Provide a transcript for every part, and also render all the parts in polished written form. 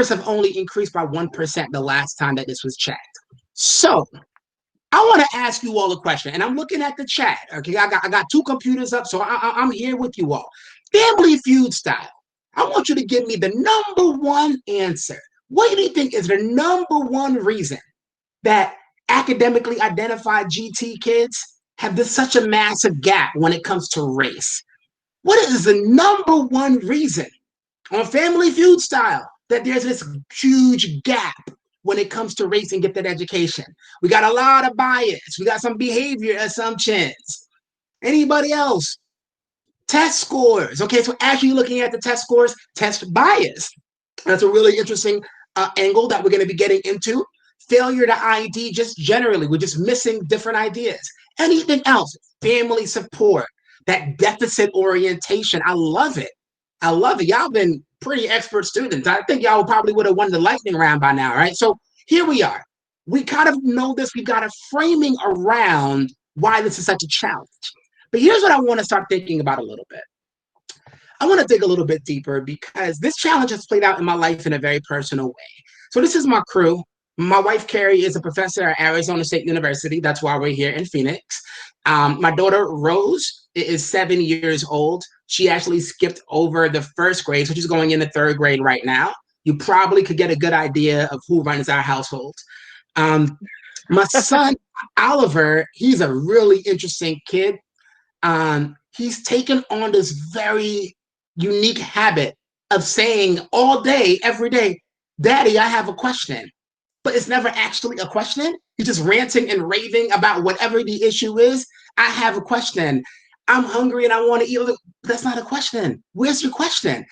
numbers have only increased by 1% the last time that this was checked. So I want to ask you all a question, and I'm looking at the chat. Okay, I got two computers up, so I'm here with you all. Family Feud style. I want you to give me the number one answer. What do you think is the number one reason that academically identified GT kids have such a massive gap when it comes to race? What is the number one reason on Family Feud style that there's this huge gap when it comes to race and gifted education? We got a lot of bias. We got some behavior assumptions. Anybody else? Test scores. Okay, so actually looking at the test scores, test bias. That's a really interesting angle that we're going to be getting into. Failure to ID, just generally, we're just missing different ideas. Anything else? Family support, that deficit orientation. I love it. I love it. Y'all been pretty expert students. I think y'all probably would have won the lightning round by now, right? So here we are. We kind of know this. We've got a framing around why this is such a challenge. But here's what I want to start thinking about a little bit. I want to dig a little bit deeper because this challenge has played out in my life in a very personal way. So this is my crew. My wife, Carrie, is a professor at Arizona State University. That's why we're here in Phoenix. My daughter, Rose, is 7 years old. She actually skipped over the first grade, so she's going into third grade right now. You probably could get a good idea of who runs our household. My son, Oliver, he's a really interesting kid. He's taken on this very unique habit of saying all day, every day, Daddy, I have a question. But it's never actually a question. He's just ranting and raving about whatever the issue is. I have a question. I'm hungry and I want to eat. That's not a question. Where's your question?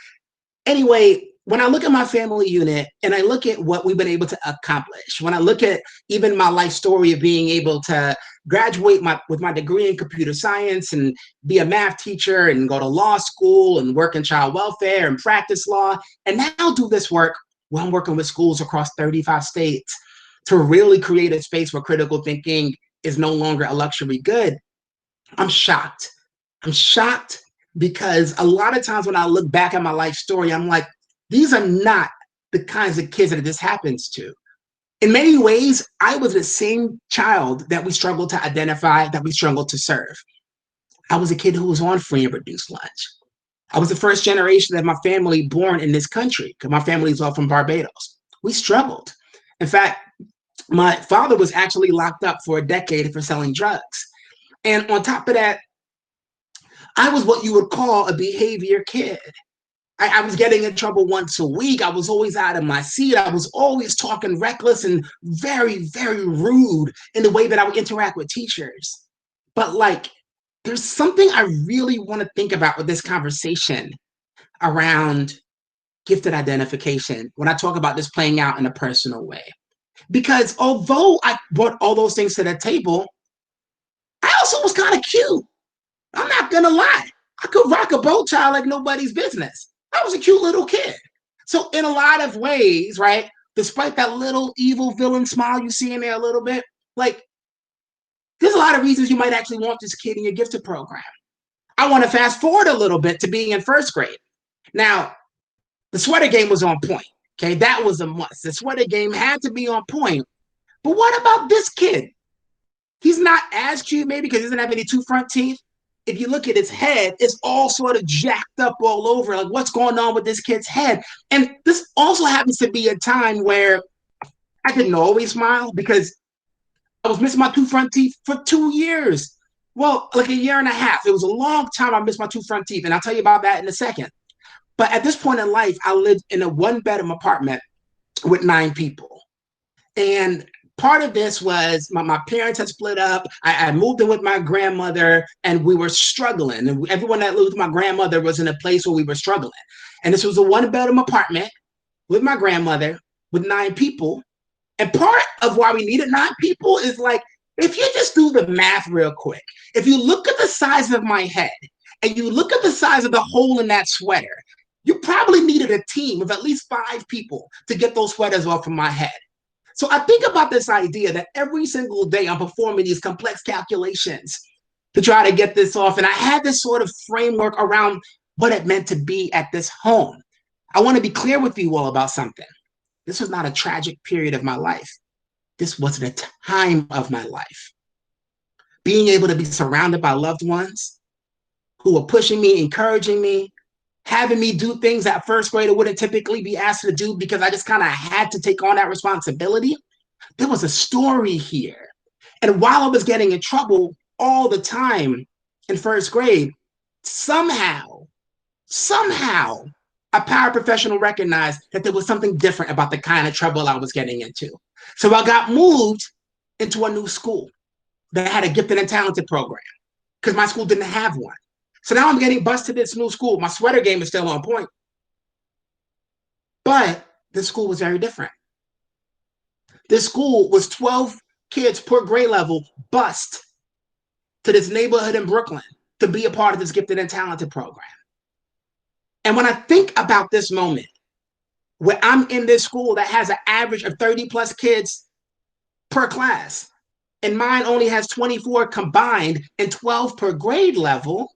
Anyway, when I look at my family unit and I look at what we've been able to accomplish, when I look at even my life story of being able to graduate with my degree in computer science and be a math teacher and go to law school and work in child welfare and practice law, and now do this work where I'm working with schools across 35 states to really create a space where critical thinking is no longer a luxury good, I'm shocked. I'm shocked because a lot of times when I look back at my life story, I'm like, these are not the kinds of kids that this happens to. In many ways, I was the same child that we struggled to identify, that we struggled to serve. I was a kid who was on free and reduced lunch. I was the first generation of my family born in this country because my family is all from Barbados. We struggled. In fact, my father was actually locked up for a decade for selling drugs. And on top of that, I was what you would call a behavior kid. I was getting in trouble once a week. I was always out of my seat. I was always talking reckless and very, very rude in the way that I would interact with teachers. But like, there's something I really want to think about with this conversation around gifted identification when I talk about this playing out in a personal way. Because although I brought all those things to the table, I also was kind of cute. I'm not going to lie. I could rock a bow tie like nobody's business. I was a cute little kid. So in a lot of ways, right, despite that little evil villain smile you see in there a little bit, like, there's a lot of reasons you might actually want this kid in your gifted program. I want to fast forward a little bit to being in first grade. Now, the sweater game was on point. Okay, that was a must. The sweater game had to be on point. But what about this kid? He's not as cute, maybe because he doesn't have any two front teeth. If you look at his head, it's all sort of jacked up all over. Like, what's going on with this kid's head? And this also happens to be a time where I didn't always smile because I was missing my two front teeth for 2 years. Well, like a year and a half. It was a long time I missed my two front teeth. And I'll tell you about that in a second. But at this point in life, I lived in a one-bedroom apartment with 9 people. And part of this was my parents had split up. I moved in with my grandmother and we were struggling. And everyone that lived with my grandmother was in a place where we were struggling. And this was a one-bedroom apartment with my grandmother with 9 people. And part of why we needed 9 people is like, if you just do the math real quick, if you look at the size of my head and you look at the size of the hole in that sweater, you probably needed a team of at least 5 people to get those sweaters off of my head. So I think about this idea that every single day I'm performing these complex calculations to try to get this off. And I had this sort of framework around what it meant to be at this home. I want to be clear with you all about something. This was not a tragic period of my life. This was the time of my life. Being able to be surrounded by loved ones who were pushing me, encouraging me, having me do things that first grader wouldn't typically be asked to do because I just kind of had to take on that responsibility. There was a story here. And while I was getting in trouble all the time in first grade, somehow, a paraprofessional recognized that there was something different about the kind of trouble I was getting into. So I got moved into a new school that had a gifted and talented program because my school didn't have one. So now I'm getting bused to this new school. My sweater game is still on point. But this school was very different. This school was 12 kids per grade level bused to this neighborhood in Brooklyn to be a part of this gifted and talented program. And when I think about this moment, where I'm in this school that has an average of 30 plus kids per class, and mine only has 24 combined and 12 per grade level,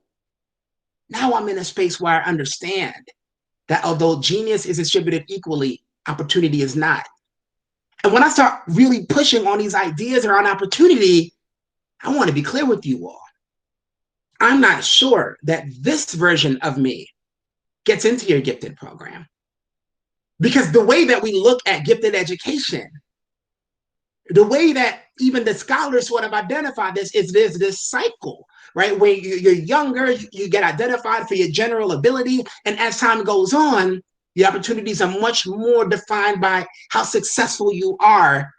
now I'm in a space where I understand that although genius is distributed equally, opportunity is not. And when I start really pushing on these ideas around opportunity, I want to be clear with you all. I'm not sure that this version of me gets into your gifted program. Because the way that we look at gifted education, the way that even the scholars sort of identify this is there's this cycle, right? When you're younger, you get identified for your general ability. And as time goes on, the opportunities are much more defined by how successful you are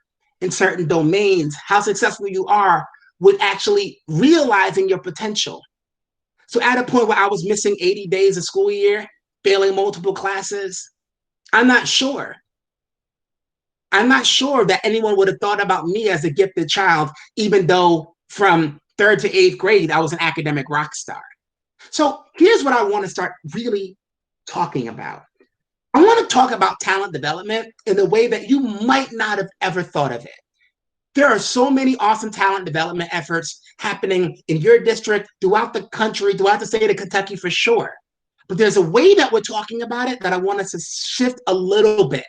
in certain domains, how successful you are with actually realizing your potential. So at a point where I was missing 80 days of school year, failing multiple classes, I'm not sure that anyone would have thought about me as a gifted child, even though from 3rd to 8th grade, I was an academic rock star. So here's what I want to start really talking about. I want to talk about talent development in a way that you might not have ever thought of it. There are so many awesome talent development efforts happening in your district, throughout the country, throughout the state of Kentucky for sure. But there's a way that we're talking about it that I want us to shift a little bit.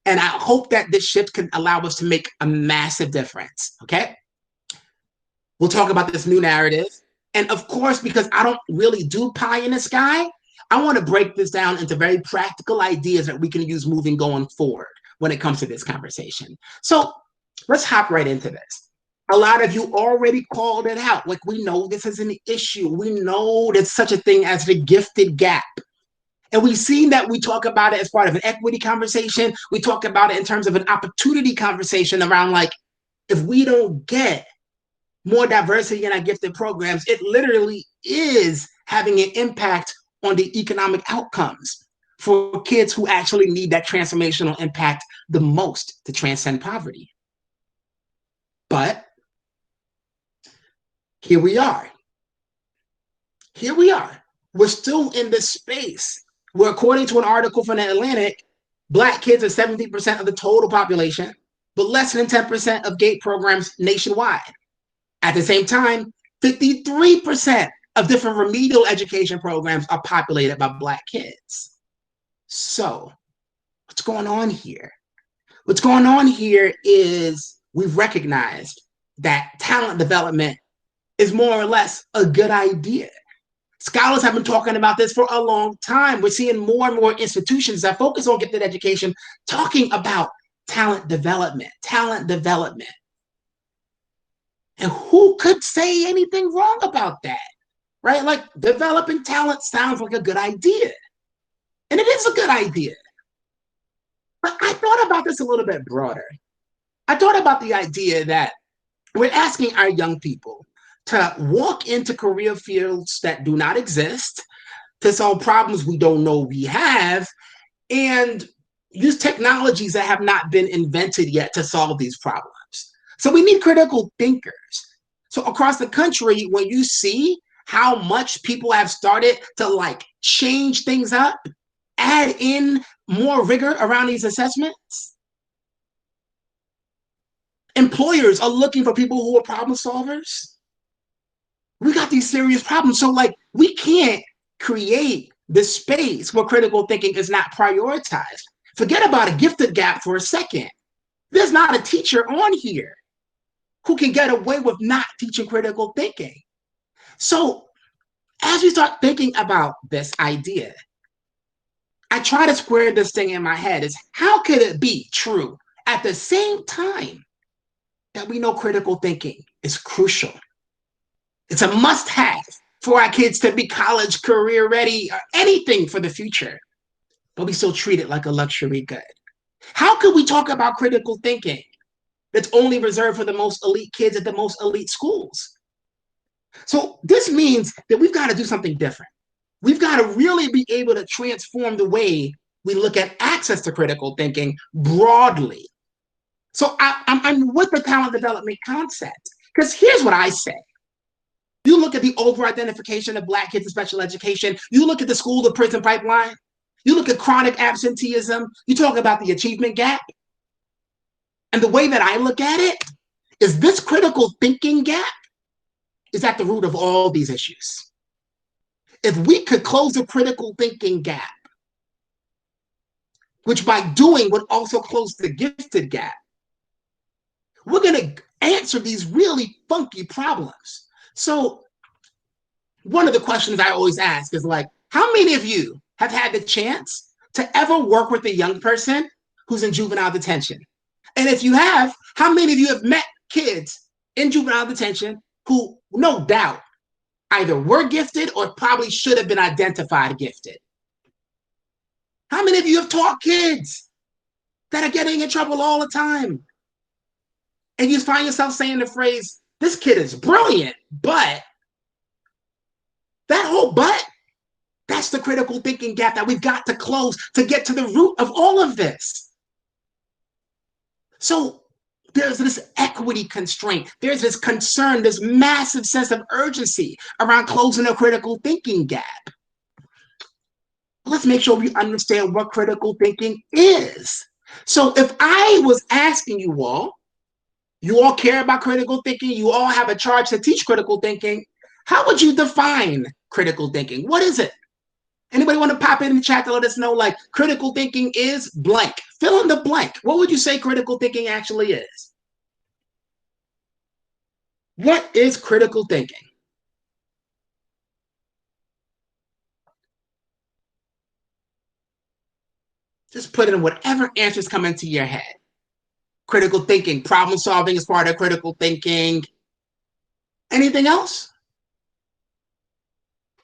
And I hope that this shift can allow us to make a massive difference, okay? We'll talk about this new narrative. And of course, because I don't really do pie in the sky, I want to break this down into very practical ideas that we can use going forward when it comes to this conversation. So let's hop right into this. A lot of you already called it out. Like, we know this is an issue. We know there's such a thing as the gifted gap. And we've seen that we talk about it as part of an equity conversation. We talk about it in terms of an opportunity conversation around, like, if we don't get more diversity in our gifted programs, it literally is having an impact on the economic outcomes for kids who actually need that transformational impact the most to transcend poverty. But here we are. We're still in this space where, according to an article from the Atlantic, Black kids are 70% of the total population, but less than 10% of GATE programs nationwide. At the same time, 53% of different remedial education programs are populated by Black kids. So, what's going on here? What's going on here is we've recognized that talent development is more or less a good idea. Scholars have been talking about this for a long time. We're seeing more and more institutions that focus on gifted education talking about talent development. And who could say anything wrong about that, right? Like, developing talent sounds like a good idea. And it is a good idea. But I thought about this a little bit broader. I thought about the idea that we're asking our young people to walk into career fields that do not exist, to solve problems we don't know we have, and use technologies that have not been invented yet to solve these problems. So we need critical thinkers. So across the country, when you see how much people have started to, like, change things up, add in more rigor around these assessments, employers are looking for people who are problem solvers. We got these serious problems. So, like, we can't create this space where critical thinking is not prioritized. Forget about a gifted gap for a second. There's not a teacher on here who can get away with not teaching critical thinking. So as we start thinking about this idea, I try to square this thing in my head is how could it be true at the same time that we know critical thinking is crucial? It's a must-have for our kids to be college, career ready, or anything for the future, but we still treat it like a luxury good. How could we talk about critical thinking that's only reserved for the most elite kids at the most elite schools? So this means that we've got to do something different. We've got to really be able to transform the way we look at access to critical thinking broadly. So I'm with the talent development concept, because here's what I say. You look at the over-identification of Black kids in special education. You look at the school to prison pipeline. You look at chronic absenteeism. You talk about the achievement gap. And the way that I look at it is this critical thinking gap is at the root of all these issues. If we could close the critical thinking gap, which by doing would also close the gifted gap, we're going to answer these really funky problems. So one of the questions I always ask is like, how many of you have had the chance to ever work with a young person who's in juvenile detention? And if you have, how many of you have met kids in juvenile detention who, no doubt, either were gifted or probably should have been identified gifted? How many of you have taught kids that are getting in trouble all the time? And you find yourself saying the phrase, this kid is brilliant, but that whole but, that's the critical thinking gap that we've got to close to get to the root of all of this. So there's this equity constraint. There's this concern, this massive sense of urgency around closing a critical thinking gap. Let's make sure we understand what critical thinking is. So if I was asking you all care about critical thinking, you all have a charge to teach critical thinking, how would you define critical thinking? What is it? Anybody want to pop in the chat to let us know, like, critical thinking is blank? Fill in the blank. What would you say critical thinking actually is? What is critical thinking? Just put in whatever answers come into your head. Critical thinking, problem solving is part of critical thinking. Anything else?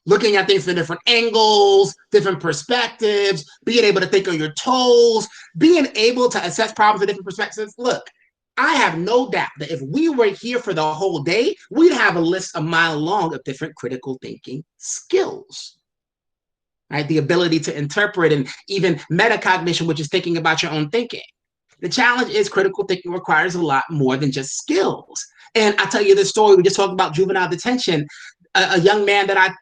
Looking at things from different angles, different perspectives, being able to think on your toes, being able to assess problems from different perspectives. Look, I have no doubt that if we were here for the whole day, we'd have a list a mile long of different critical thinking skills. Right? The ability to interpret and even metacognition, which is thinking about your own thinking. The challenge is critical thinking requires a lot more than just skills. And I'll tell you this story. We just talked about juvenile detention. A young man that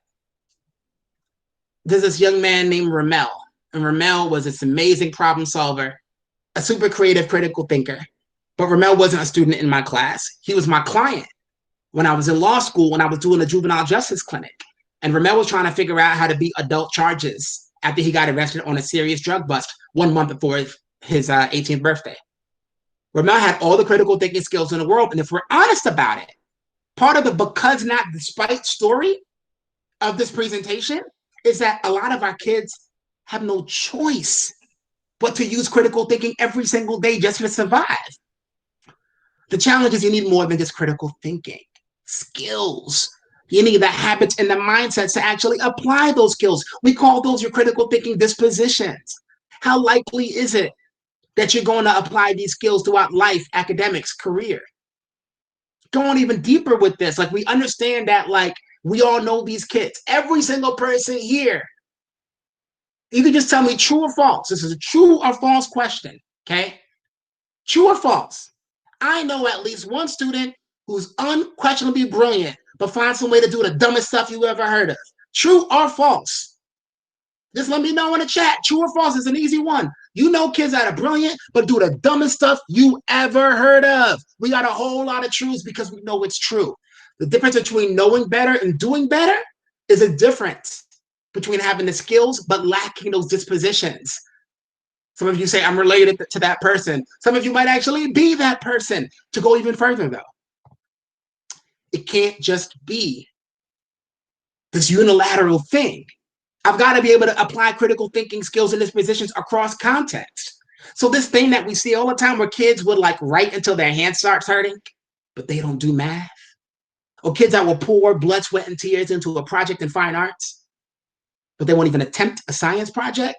there's this young man named Ramel. And Ramel was this amazing problem solver, a super creative critical thinker. But Ramel wasn't a student in my class. He was my client when I was in law school, when I was doing a juvenile justice clinic. And Ramel was trying to figure out how to beat adult charges after he got arrested on a serious drug bust 1 month before his 18th birthday. Ramel had all the critical thinking skills in the world. And if we're honest about it, part of the because not despite story of this presentation is that a lot of our kids have no choice but to use critical thinking every single day just to survive. The challenge is you need more than just critical thinking skills. You need the habits and the mindsets to actually apply those skills. We call those your critical thinking dispositions. How likely is it that you're going to apply these skills throughout life, academics, career? Going even deeper with this, like we understand that, like, we all know these kids. Every single person here. You can just tell me true or false. This is a true or false question, okay? True or false? I know at least one student who's unquestionably brilliant, but finds some way to do the dumbest stuff you ever heard of. True or false? Just let me know in the chat. True or false is an easy one. You know kids that are brilliant, but do the dumbest stuff you ever heard of. We got a whole lot of truths because we know it's true. The difference between knowing better and doing better is a difference between having the skills but lacking those dispositions. Some of you say, I'm related to that person. Some of you might actually be that person. To go even further, though, it can't just be this unilateral thing. I've got to be able to apply critical thinking skills and dispositions across context. So this thing that we see all the time where kids would like write until their hand starts hurting, but they don't do math. Or kids that will pour blood, sweat, and tears into a project in fine arts, but they won't even attempt a science project.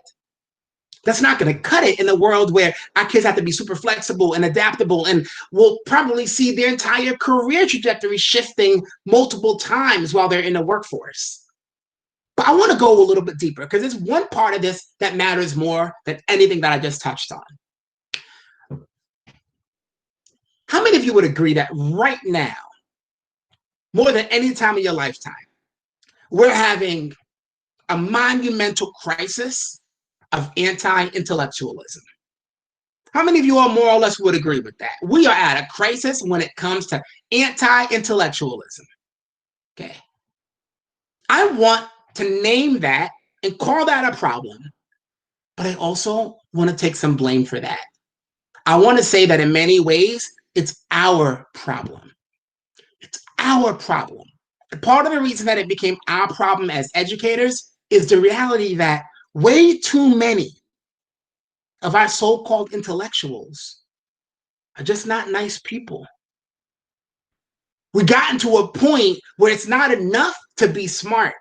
That's not going to cut it in a world where our kids have to be super flexible and adaptable, and we'll probably see their entire career trajectory shifting multiple times while they're in the workforce. But I want to go a little bit deeper because there's one part of this that matters more than anything that I just touched on. How many of you would agree that right now, more than any time in your lifetime, we're having a monumental crisis of anti-intellectualism? How many of you all more or less would agree with that? We are at a crisis when it comes to anti-intellectualism. Okay. I want to name that and call that a problem, but I also want to take some blame for that. I want to say that in many ways, it's our problem. It's our problem. And part of the reason that it became our problem as educators is the reality that way too many of our so-called intellectuals are just not nice people. We've gotten to a point where it's not enough to be smart.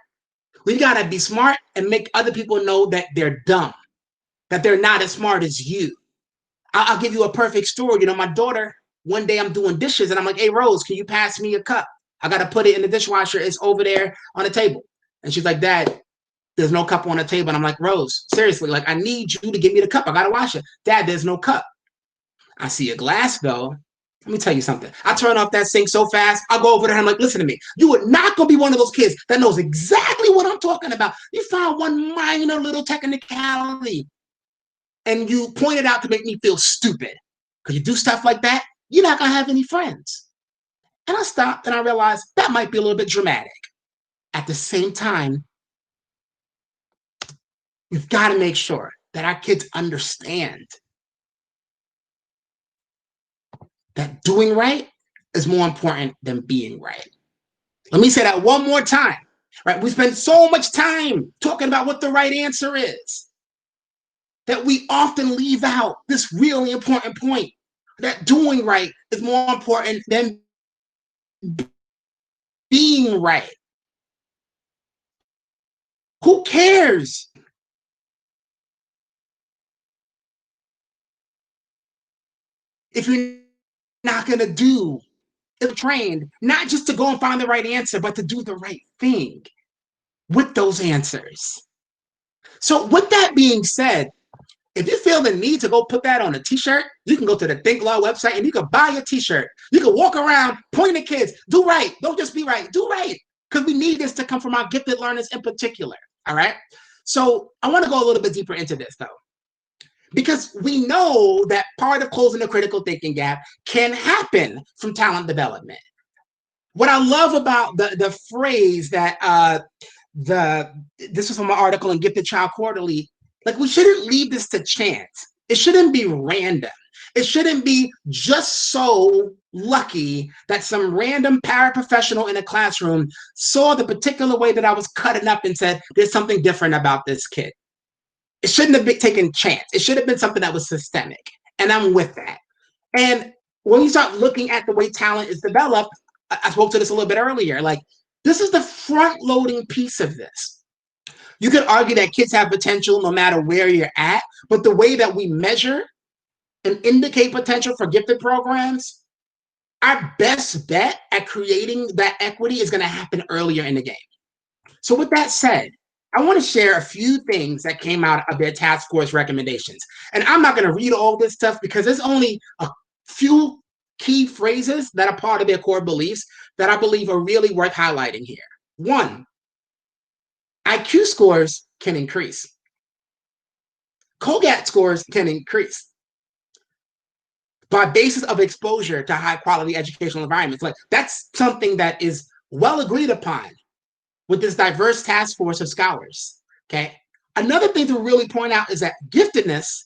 We got to be smart and make other people know that they're dumb, that they're not as smart as you. I'll give you a perfect story. You know, my daughter, one day I'm doing dishes and I'm like, hey, Rose, can you pass me a cup? I got to put it in the dishwasher. It's over there on the table. And she's like, Dad, there's no cup on the table. And I'm like, Rose, seriously, like, I need you to give me the cup. I got to wash it. Dad, there's no cup. I see a glass, though. Let me tell you something. I turn off that sink so fast, I'll go over there and I'm like, listen to me. You are not going to be one of those kids that knows exactly what I'm talking about. You found one minor little technicality and you point it out to make me feel stupid. Because you do stuff like that, you're not going to have any friends. And I stopped and I realized that might be a little bit dramatic. At the same time, we've got to make sure that our kids understand that doing right is more important than being right. Let me say that one more time. Right? We spend so much time talking about what the right answer is that we often leave out this really important point that doing right is more important than being right. Who cares? If you're not going to do it, trained not just to go and find the right answer, but to do the right thing with those answers. So with that being said, if you feel the need to go put that on a t-shirt, you can go to the Think Law website and you can buy a t-shirt. You can walk around pointing at kids, do right, don't just be right, do right. Because we need this to come from our gifted learners in particular, all right? So I want to go a little bit deeper into this though, because we know that part of closing the critical thinking gap can happen from talent development. What I love about the phrase that this was from an article in Gifted Child Quarterly, like we shouldn't leave this to chance. It shouldn't be random. It shouldn't be just so lucky that some random paraprofessional in a classroom saw the particular way that I was cutting up and said, there's something different about this kid. It shouldn't have been taken chance. It should have been something that was systemic. And I'm with that. And when you start looking at the way talent is developed, I spoke to this a little bit earlier, like this is the front loading piece of this. You could argue that kids have potential no matter where you're at, but the way that we measure and indicate potential for gifted programs, our best bet at creating that equity is going to happen earlier in the game. So with that said, I want to share a few things that came out of their task force recommendations. And I'm not going to read all this stuff because there's only a few key phrases that are part of their core beliefs that I believe are really worth highlighting here. One, IQ scores can increase. COGAT scores can increase by basis of exposure to high quality educational environments. Like that's something that is well agreed upon with this diverse task force of scholars, okay? Another thing to really point out is that giftedness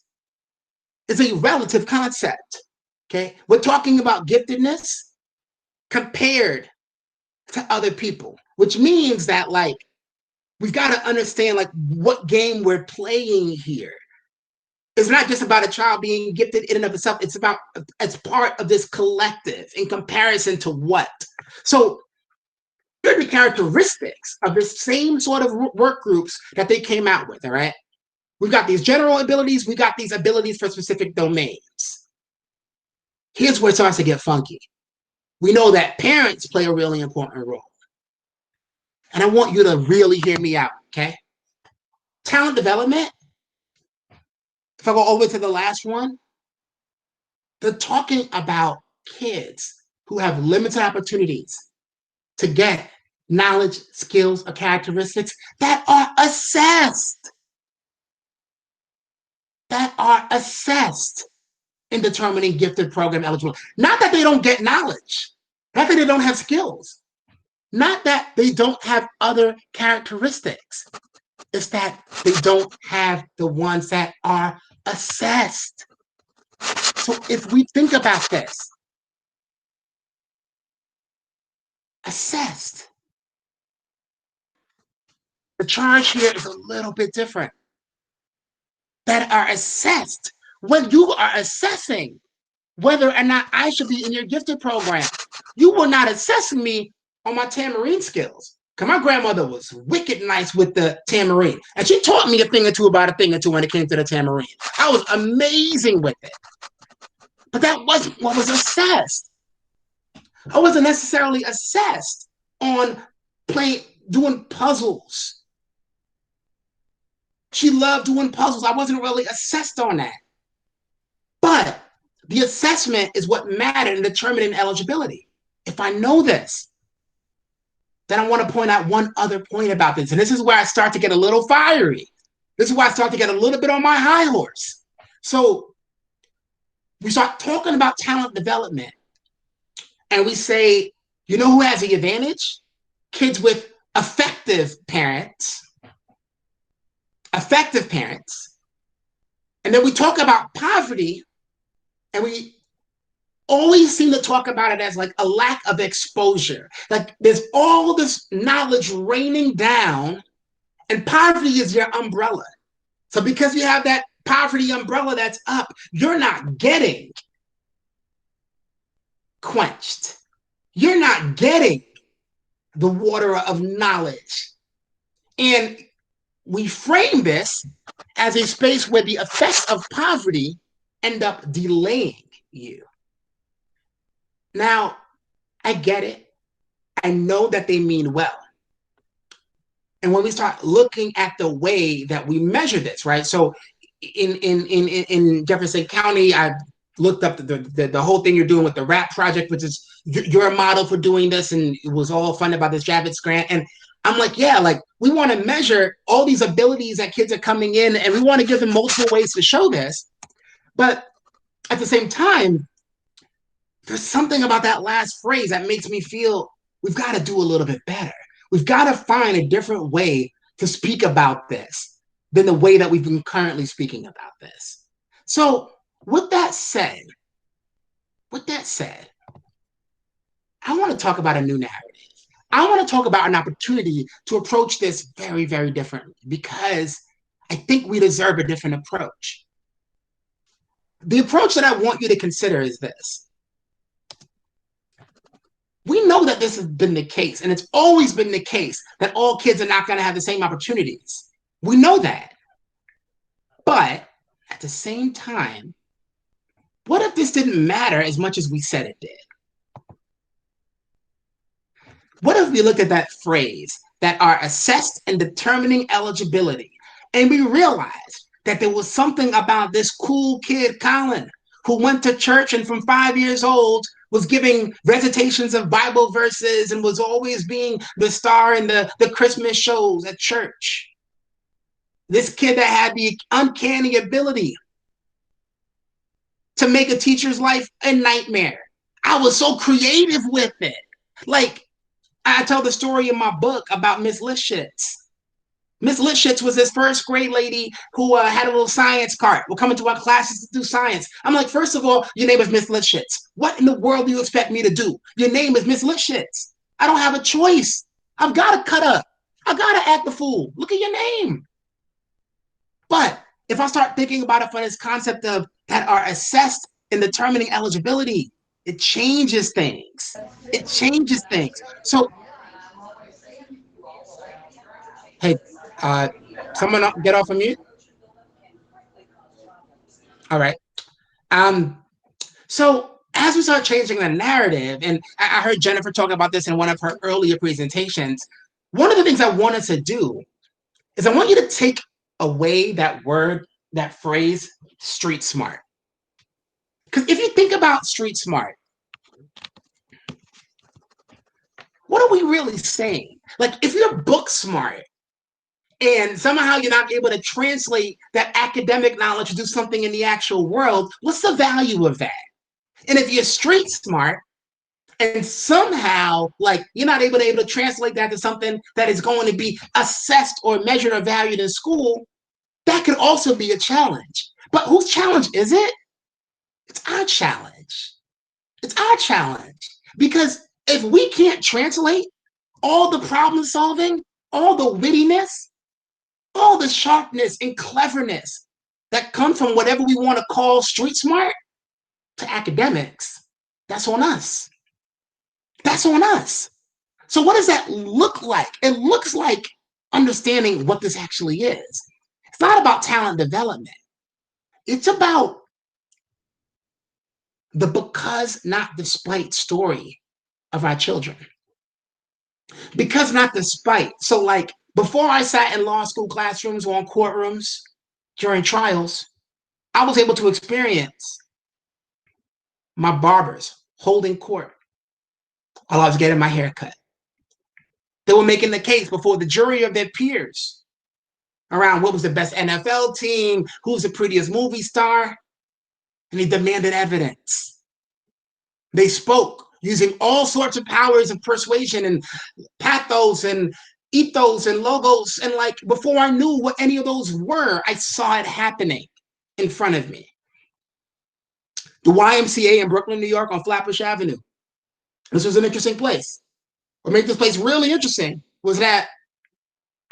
is a relative concept. Okay, we're talking about giftedness compared to other people, which means that like we've got to understand like what game we're playing here. It's not just about a child being gifted in and of itself. It's about as part of this collective in comparison to what. So here are the characteristics of the same sort of work groups that they came out with. All right, we've got these general abilities. We got these abilities for specific domains. Here's where it starts to get funky. We know that parents play a really important role. And I want you to really hear me out, okay? Talent development, if I go over to the last one, they're talking about kids who have limited opportunities to get knowledge, skills, or characteristics that are assessed. That are assessed in determining gifted program eligibility. Not that they don't get knowledge, not that they don't have skills, not that they don't have other characteristics. It's that they don't have the ones that are assessed. So if we think about this, assessed, the charge here is a little bit different. That are assessed. When you are assessing whether or not I should be in your gifted program, you will not assess me on my tambourine skills. Because my grandmother was wicked nice with the tambourine. And she taught me a thing or two about a thing or two when it came to the tambourine. I was amazing with it. But that wasn't what was assessed. I wasn't necessarily assessed on doing puzzles. She loved doing puzzles. I wasn't really assessed on that. But the assessment is what mattered in determining eligibility. If I know this, then I want to point out one other point about this. And this is where I start to get a little fiery. This is where I start to get a little bit on my high horse. So we start talking about talent development. And we say, you know who has the advantage? Kids with effective parents. Effective parents. And then we talk about poverty, and we always seem to talk about it as like a lack of exposure. Like there's all this knowledge raining down, and poverty is your umbrella. So because you have that poverty umbrella that's up, you're not getting quenched. You're not getting the water of knowledge. And we frame this as a space where the effects of poverty end up delaying you. Now, I get it. I know that they mean well. And when we start looking at the way that we measure this, right? So in Jefferson County, I looked up the whole thing you're doing with the RAP project, which is your model for doing this, and it was all funded by this Javits grant. And I'm like, yeah, like we want to measure all these abilities that kids are coming in, and we want to give them multiple ways to show this. But at the same time, there's something about that last phrase that makes me feel we've got to do a little bit better. We've got to find a different way to speak about this than the way that we've been currently speaking about this. So with that said, I want to talk about a new narrative. I want to talk about an opportunity to approach this very, very differently, because I think we deserve a different approach. The approach that I want you to consider is this. We know that this has been the case, and it's always been the case that all kids are not going to have the same opportunities. We know that. But at the same time, what if this didn't matter as much as we said it did? What if we looked at that phrase that are assessed in determining eligibility, and we realized that there was something about this cool kid, Colin, who went to church and from 5 years old was giving recitations of Bible verses and was always being the star in the Christmas shows at church. This kid that had the uncanny ability to make a teacher's life a nightmare. I was so creative with it. Like, I tell the story in my book about Miss Lifshitz. Miss Litshits was this first grade lady who had a little science cart. We're coming to our classes to do science. I'm like, first of all, your name is Miss Litshits. What in the world do you expect me to do? Your name is Miss Litshits. I don't have a choice. I've got to cut up. I got to act the fool. Look at your name. But if I start thinking about it from this concept of that are assessed in determining eligibility, it changes things. It changes things. So, hey, uh, someone get off of mute. All right. Um, so as we start changing the narrative, and I heard Jennifer talk about this in one of her earlier presentations, one of the things I wanted to do is I want you to take away that word, that phrase, street smart. Because if you think about street smart, what are we really saying? Like, if you're book smart and somehow you're not able to translate that academic knowledge to do something in the actual world, what's the value of that? And if you're street smart and somehow, like, you're not able to translate that to something that is going to be assessed or measured or valued in school, that could also be a challenge. But whose challenge is it? It's our challenge. It's our challenge. Because if we can't translate all the problem solving, all the wittiness, all the sharpness and cleverness that comes from whatever we want to call street smart to academics, that's on us. That's on us. So what does that look like? It looks like understanding what this actually is. It's not about talent development. It's about the because, not despite story of our children. Because, not despite. So, like, before I sat in law school classrooms or in courtrooms during trials, I was able to experience my barbers holding court while I was getting my hair cut. They were making the case before the jury of their peers around what was the best NFL team, who's the prettiest movie star, and they demanded evidence. They spoke using all sorts of powers of persuasion and pathos and ethos and logos. And, like, before I knew what any of those were, I saw it happening in front of me. The YMCA in Brooklyn, New York on Flatbush Avenue. This was an interesting place. What made this place really interesting was that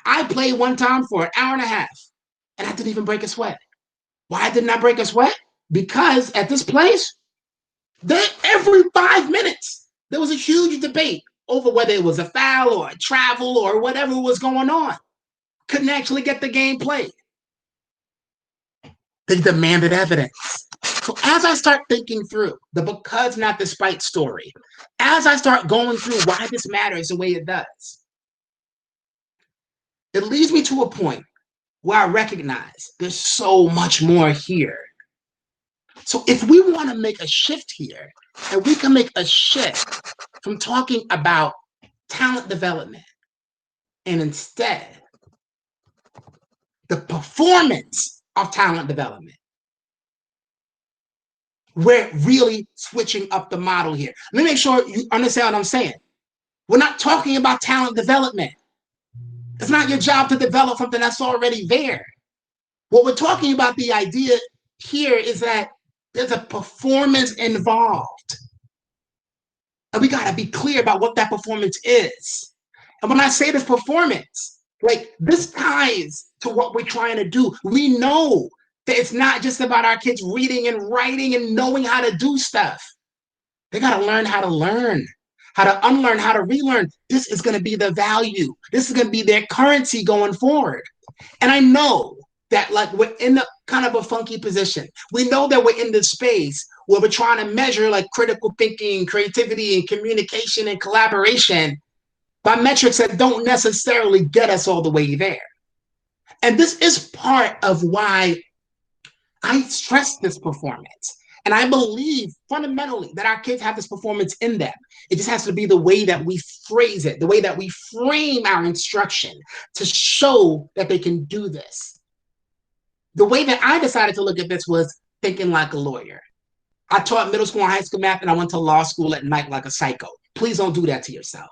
I played one time for an hour and a half and I didn't even break a sweat. Why didn't I break a sweat? Because at this place, every 5 minutes, there was a huge debate over whether it was a foul or a travel or whatever was going on. Couldn't actually get the game played. They demanded evidence. So as I start thinking through the because, not despite story, as I start going through why this matters the way it does, it leads me to a point where I recognize there's so much more here. So if we want to make a shift here, and we can make a shift from talking about talent development and instead the performance of talent development, we're really switching up the model here. Let me make sure you understand what I'm saying. We're not talking about talent development. It's not your job to develop something that's already there. What we're talking about, the idea here is that there's a performance involved. And we got to be clear about what that performance is. And when I say this performance, like, this ties to what we're trying to do. We know that it's not just about our kids reading and writing and knowing how to do stuff. They got to learn, how to unlearn, how to relearn. This is going to be the value. This is going to be their currency going forward. And I know that, like, we're in a kind of a funky position. We know that we're in this space where we're trying to measure, like, critical thinking, creativity, and communication and collaboration by metrics that don't necessarily get us all the way there. And this is part of why I stress this performance. And I believe fundamentally that our kids have this performance in them. It just has to be the way that we phrase it, the way that we frame our instruction to show that they can do this. The way that I decided to look at this was thinking like a lawyer. I taught middle school and high school math, and I went to law school at night like a psycho. Please don't do that to yourself.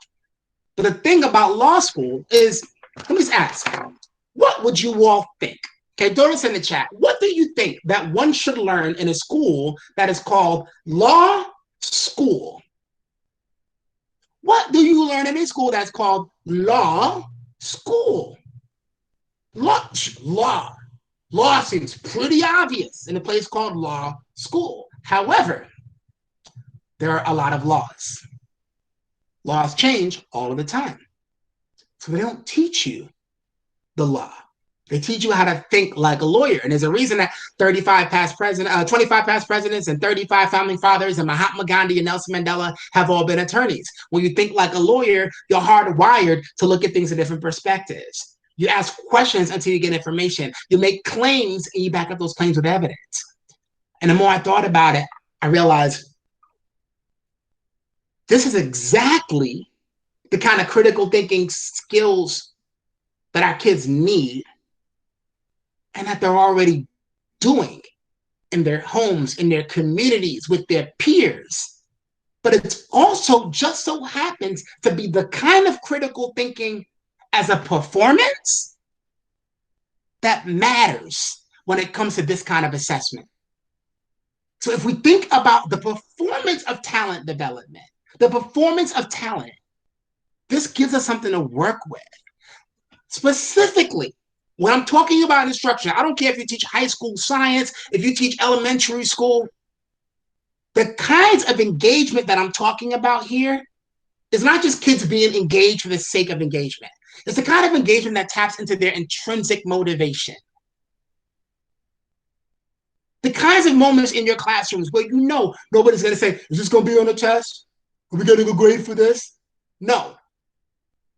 But the thing about law school is, let me just ask, What would you all think? Okay, throw this in the chat. What do you think that one should learn in a school that is called law school? What do you learn in a school that's called law school? Law, law. Law seems pretty obvious in a place called law school. However, there are a lot of laws. Laws change all of the time. So they don't teach you the law. They teach you how to think like a lawyer. And there's a reason that 25 past presidents, 25 past presidents and 35 founding fathers and Mahatma Gandhi and Nelson Mandela have all been attorneys. When you think like a lawyer, you're hardwired to look at things in different perspectives. You ask questions until you get information. You make claims and you back up those claims with evidence. And the more I thought about it, I realized this is exactly the kind of critical thinking skills that our kids need and that they're already doing in their homes, in their communities, with their peers. But it's also just so happens to be the kind of critical thinking as a performance that matters when it comes to this kind of assessment. So if we think about the performance of talent development, the performance of talent, this gives us something to work with. Specifically, when I'm talking about instruction, I don't care if you teach high school science, if you teach elementary school, the kinds of engagement that I'm talking about here is not just kids being engaged for the sake of engagement. It's the kind of engagement that taps into their intrinsic motivation. The kinds of moments in your classrooms where you know nobody's going to say, is this going to be on a test? Are we getting a grade for this? No,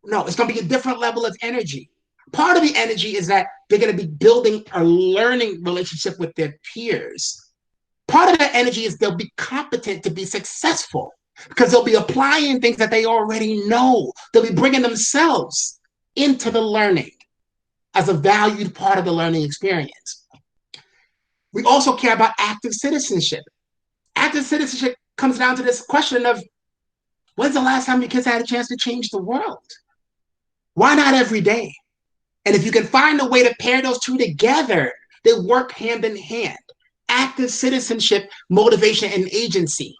it's going to be a different level of energy. Part of the energy is that they're going to be building a learning relationship with their peers. Part of that energy is they'll be competent to be successful because they'll be applying things that they already know. They'll be bringing themselves into the learning as a valued part of the learning experience. We also care about active citizenship. Active citizenship comes down to this question of, when's the last time your kids had a chance to change the world? Why not every day? And if you can find a way to pair those two together, they work hand in hand. Active citizenship, motivation, and agency.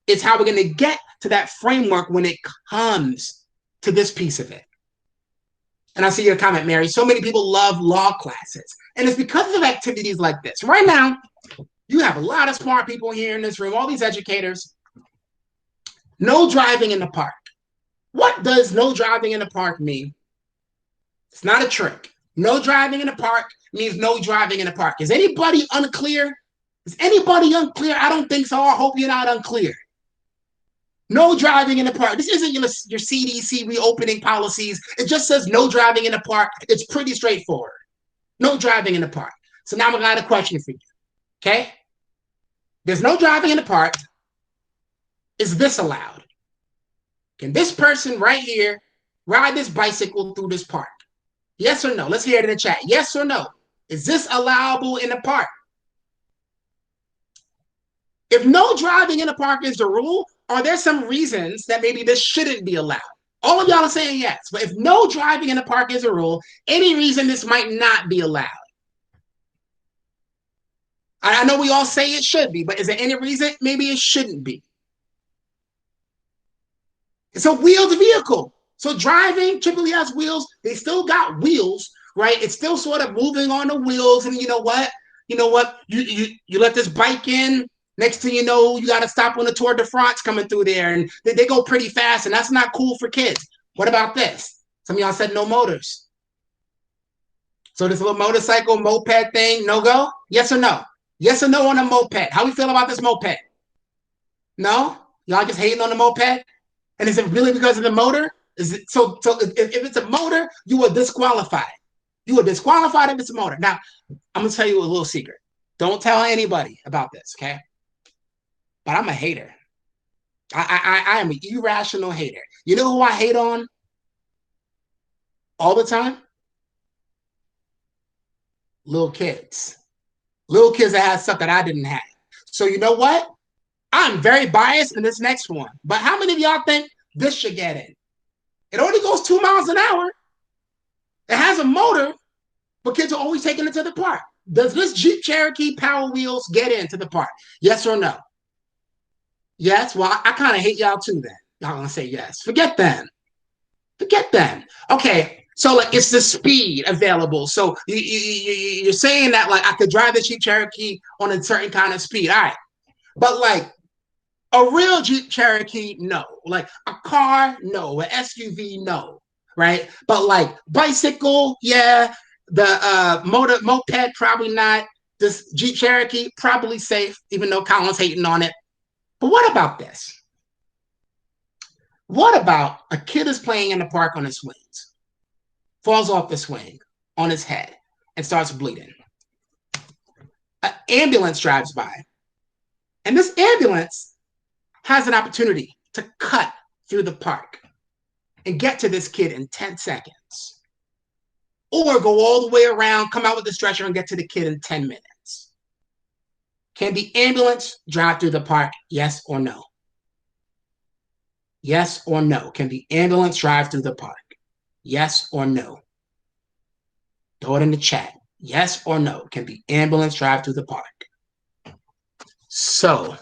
It's how we're going to get to that framework when it comes to this piece of it. And I see your comment, Mary. So many people love law classes. And it's because of activities like this. Right now, you have a lot of smart people here in this room, all these educators. No driving in the park. What does no driving in the park mean? It's not a trick. No driving in the park means no driving in the park. Is anybody unclear? Is anybody unclear? I don't think so. I hope you're not unclear. No driving in the park. This isn't your CDC reopening policies. It just says no driving in the park. It's pretty straightforward. No driving in the park. So now I got a question for you. Okay? There's no driving in the park. Is this allowed? Can this person right here ride this bicycle through this park? Yes or no? Let's hear it in the chat. Yes or no? Is this allowable in the park? If no driving in the park is the rule, are there some reasons that maybe this shouldn't be allowed? All of y'all are saying yes. But if no driving in the park is a rule, any reason this might not be allowed? I know we all say it should be, but is there any reason maybe it shouldn't be? It's a wheeled vehicle. So driving typically has wheels. They still got wheels, right? It's still sort of moving on the wheels. And you know what? You let this bike in. Next thing you know, you got to stop on the Tour de France coming through there. And they go pretty fast. And that's not cool for kids. What about this? Some of y'all said no motors. So this little motorcycle, moped thing, no go? Yes or no? Yes or no on a moped? How we feel about this moped? No? Y'all just hating on the moped? And is it really because of the motor? Is it so if it's a motor, you are disqualified. You are disqualified if it's a motor. Now, I'm gonna tell you a little secret. Don't tell anybody about this, okay? But I'm a hater. I am an irrational hater. You know who I hate on all the time? Little kids. Little kids that have stuff that I didn't have. So you know what? I'm very biased in this next one. But how many of y'all think this should get in? It only goes 2 miles an hour. It has a motor, but kids are always taking it to the park. Does this Jeep Cherokee Power Wheels get into the park? Yes or no? Yes. Well, I kind of hate y'all too. Then y'all gonna say yes. Forget them. Forget them. Okay. So like it's the speed available. So you're saying that like I could drive the Jeep Cherokee on a certain kind of speed. All right. But like a real Jeep Cherokee, no. Like a car, no. An SUV, no. Right? But like bicycle, yeah. The moped, probably not. This Jeep Cherokee, probably safe, even though Colin's hating on it. But what about this? What about a kid is playing in the park on his swings, falls off the swing on his head, and starts bleeding? An ambulance drives by, and this ambulance has an opportunity to cut through the park and get to this kid in 10 seconds. Or go all the way around, come out with the stretcher, and get to the kid in 10 minutes. Can the ambulance drive through the park? Yes or no? Yes or no? Can the ambulance drive through the park? Yes or no? Throw it in the chat. Yes or no? Can the ambulance drive through the park? So,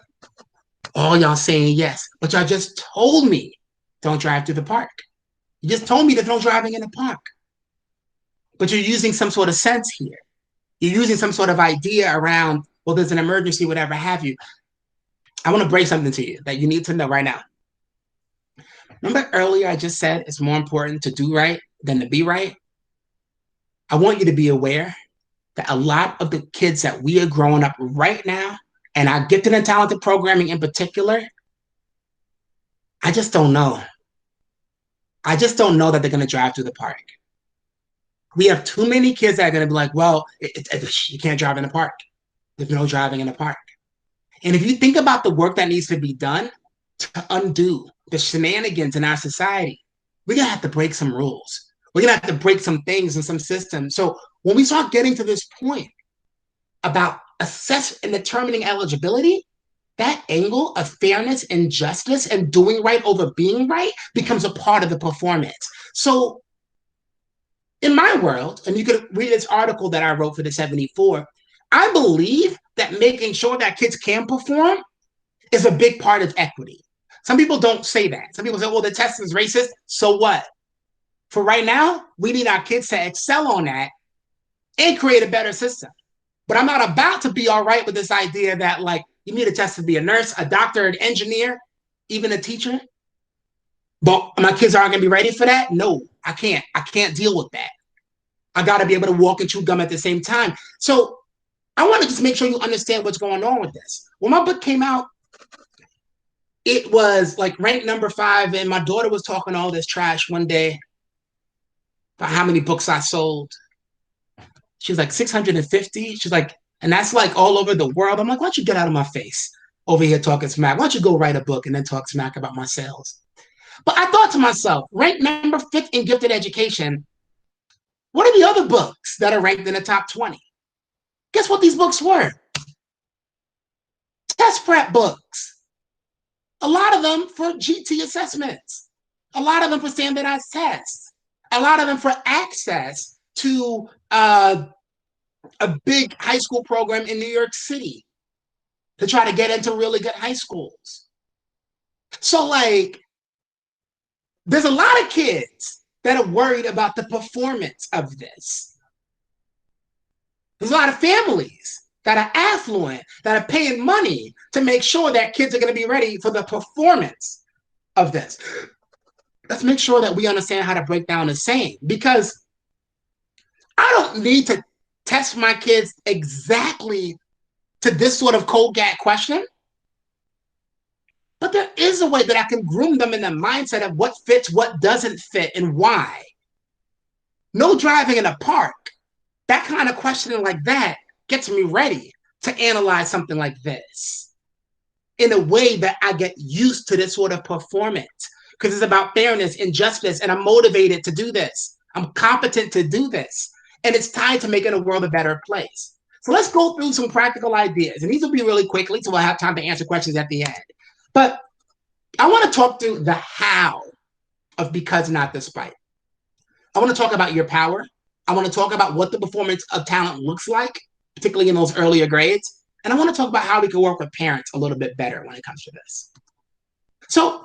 all y'all saying yes, but y'all just told me don't drive through the park. You just told me there's no driving in the park. But you're using some sort of sense here. You're using some sort of idea around, well, there's an emergency, whatever have you. I want to break something to you that you need to know right now. Remember earlier I just said it's more important to do right than to be right? I want you to be aware that a lot of the kids that we are growing up right now, and our gifted and talented programming in particular, I just don't know. I just don't know that they're going to drive through the park. We have too many kids that are going to be like, well, you can't drive in the park. There's no driving in the park. And if you think about the work that needs to be done to undo the shenanigans in our society, we're going to have to break some rules. We're going to have to break some things and some systems. So when we start getting to this point about assess and determining eligibility, that angle of fairness and justice and doing right over being right becomes a part of the performance. So in my world, and you could read this article that I wrote for the 74, I believe that making sure that kids can perform is a big part of equity. Some people don't say that. Some people say, well, the test is racist. So what? For right now, we need our kids to excel on that and create a better system. But I'm not about to be all right with this idea that, like, you need a test to be a nurse, a doctor, an engineer, even a teacher. But my kids aren't going to be ready for that? No, I can't. I can't deal with that. I got to be able to walk and chew gum at the same time. So I want to just make sure you understand what's going on with this. When my book came out, it was like ranked number 5, and my daughter was talking all this trash one day about how many books I sold. She's like 650. She's like, and that's like all over the world. I'm like, why don't you get out of my face over here talking smack? Why don't you go write a book and then talk smack about my sales? But I thought to myself, ranked number 5 in gifted education, what are the other books that are ranked in the top 20? Guess what these books were? Test prep books. A lot of them for GT assessments. A lot of them for standardized tests. A lot of them for access to a big high school program in New York City to try to get into really good high schools. So, like, there's a lot of kids that are worried about the performance of this. There's a lot of families that are affluent, that are paying money to make sure that kids are going to be ready for the performance of this. Let's make sure that we understand how to break down the same, because I don't need to test my kids exactly to this sort of cold gag question. But there is a way that I can groom them in the mindset of what fits, what doesn't fit, and why. No driving in a park. That kind of questioning like that gets me ready to analyze something like this in a way that I get used to this sort of performance, because it's about fairness and justice, and I'm motivated to do this. I'm competent to do this, and it's tied to making the world a better place. So let's go through some practical ideas, and these will be really quickly, so we'll have time to answer questions at the end. But I want to talk through the how of because, not despite. I want to talk about your power. I want to talk about what the performance of talent looks like, particularly in those earlier grades. And I want to talk about how we can work with parents a little bit better when it comes to this. So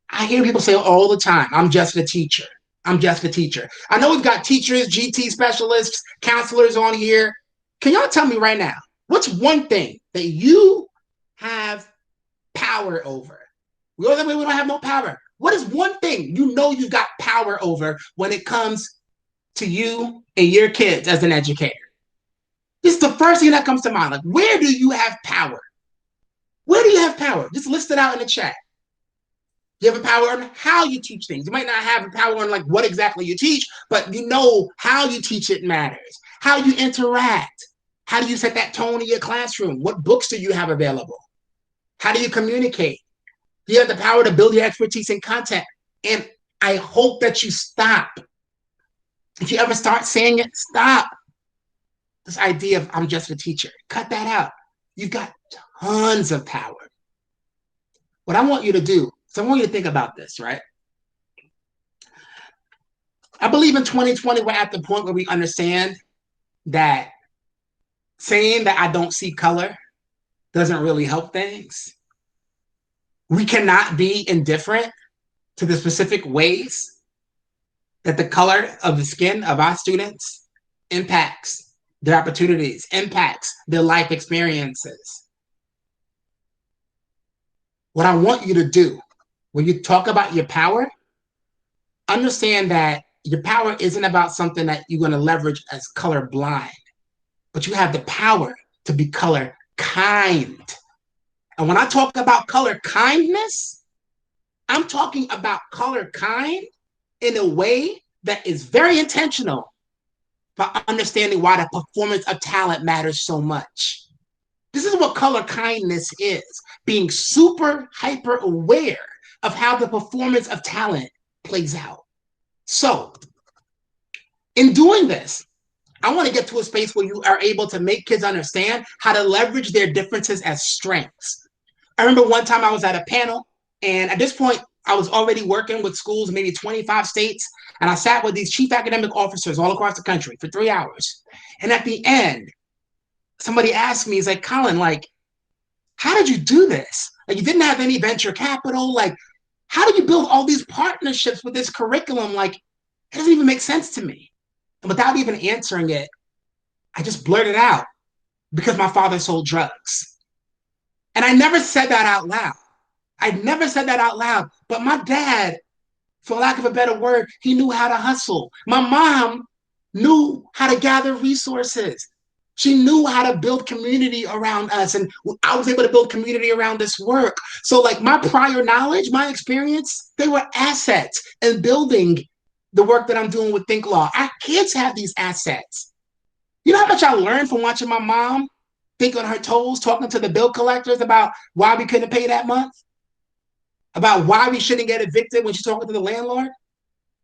I hear people say all the time, I'm just a teacher. I'm just a teacher. I know we've got teachers, GT specialists, counselors on here. Can y'all tell me right now, what's one thing that you have power over? We always say we don't have no power. What is one thing you know you've got power over when it comes to you and your kids as an educator? This is the first thing that comes to mind. Like, where do you have power? Where do you have power? Just list it out in the chat. You have a power on how you teach things. You might not have a power on like what exactly you teach, but you know how you teach it matters. How you interact. How do you set that tone in your classroom? What books do you have available? How do you communicate? Do you have the power to build your expertise in content? And I hope that you stop. If you ever start saying it, stop. This idea of I'm just a teacher. Cut that out. You've got tons of power. What I want you to do, so I want you to think about this, right? I believe in 2020, we're at the point where we understand that saying that I don't see color doesn't really help things. We cannot be indifferent to the specific ways that the color of the skin of our students impacts their opportunities, impacts their life experiences. What I want you to do when you talk about your power, understand that your power isn't about something that you're going to leverage as color blind, but you have the power to be color kind. And when I talk about color kindness, I'm talking about color kind in a way that is very intentional for understanding why the performance of talent matters so much. This is what color kindness is, being super hyper aware of how the performance of talent plays out. So, in doing this, I want to get to a space where you are able to make kids understand how to leverage their differences as strengths. I remember one time I was at a panel, and at this point, I was already working with schools, maybe 25 states, and I sat with these chief academic officers all across the country for 3 hours. And at the end, somebody asked me, he's like, Colin, like, how did you do this? Like, you didn't have any venture capital. Like, how do you build all these partnerships with this curriculum? Like, it doesn't even make sense to me. And without even answering it, I just blurted out, because my father sold drugs. And I never said that out loud. I never said that out loud. But my dad, for lack of a better word, he knew how to hustle. My mom knew how to gather resources. She knew how to build community around us. And I was able to build community around this work. So like my prior knowledge, my experience, they were assets in building the work that I'm doing with Think Law. Our kids have these assets. You know how much I learned from watching my mom think on her toes, talking to the bill collectors about why we couldn't pay that month, about why we shouldn't get evicted when she's talking to the landlord?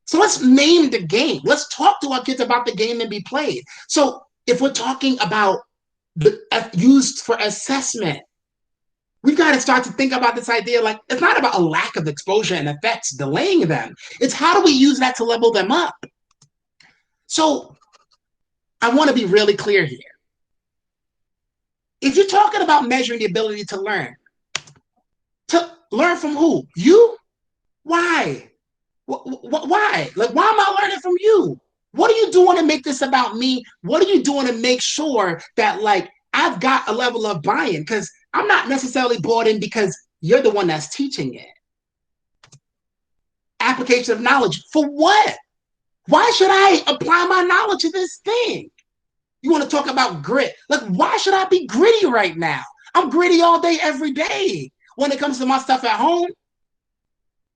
So let's name the game. Let's talk to our kids about the game that be played. So if we're talking about the used for assessment, we've got to start to think about this idea like it's not about a lack of exposure and effects delaying them. It's how do we use that to level them up? So I want to be really clear here. If you're talking about measuring the ability to learn from who? You? Why? Why? Like, why am I learning from you? What are you doing to make this about me? What are you doing to make sure that, like, I've got a level of buy-in? Because I'm not necessarily bought in because you're the one that's teaching it. Application of knowledge. For what? Why should I apply my knowledge to this thing? You want to talk about grit. Like, why should I be gritty right now? I'm gritty all day, every day when it comes to my stuff at home.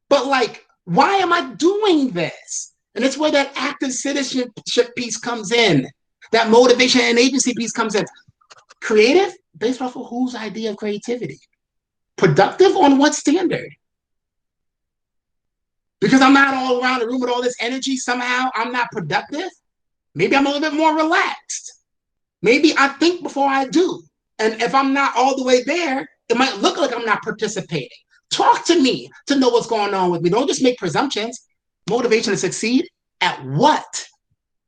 But, like, why am I doing this? And it's where that active citizenship piece comes in. That motivation and agency piece comes in. Creative, based off of whose idea of creativity? Productive on what standard? Because I'm not all around the room with all this energy, somehow I'm not productive? Maybe I'm a little bit more relaxed. Maybe I think before I do. And if I'm not all the way there, it might look like I'm not participating. Talk to me to know what's going on with me. Don't just make presumptions. Motivation to succeed at what?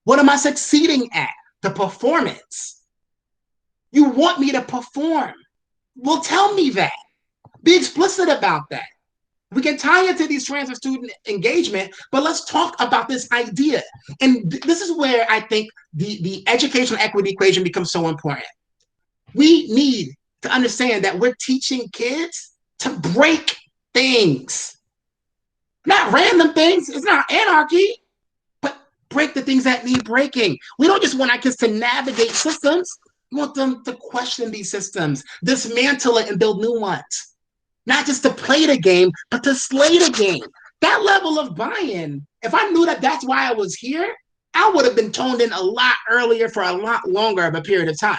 What am I succeeding at? The performance. You want me to perform. Well, tell me that. Be explicit about that. We can tie it to these transfer student engagement, but let's talk about this idea. And this is where I think the educational equity equation becomes so important. We need to understand that we're teaching kids to break things, not random things. It's not anarchy, but break the things that need breaking. We don't just want our kids to navigate systems. We want them to question these systems, dismantle it, and build new ones. Not just to play the game, but to slay the game. That level of buy-in, if I knew that that's why I was here, I would have been toned in a lot earlier for a lot longer of a period of time.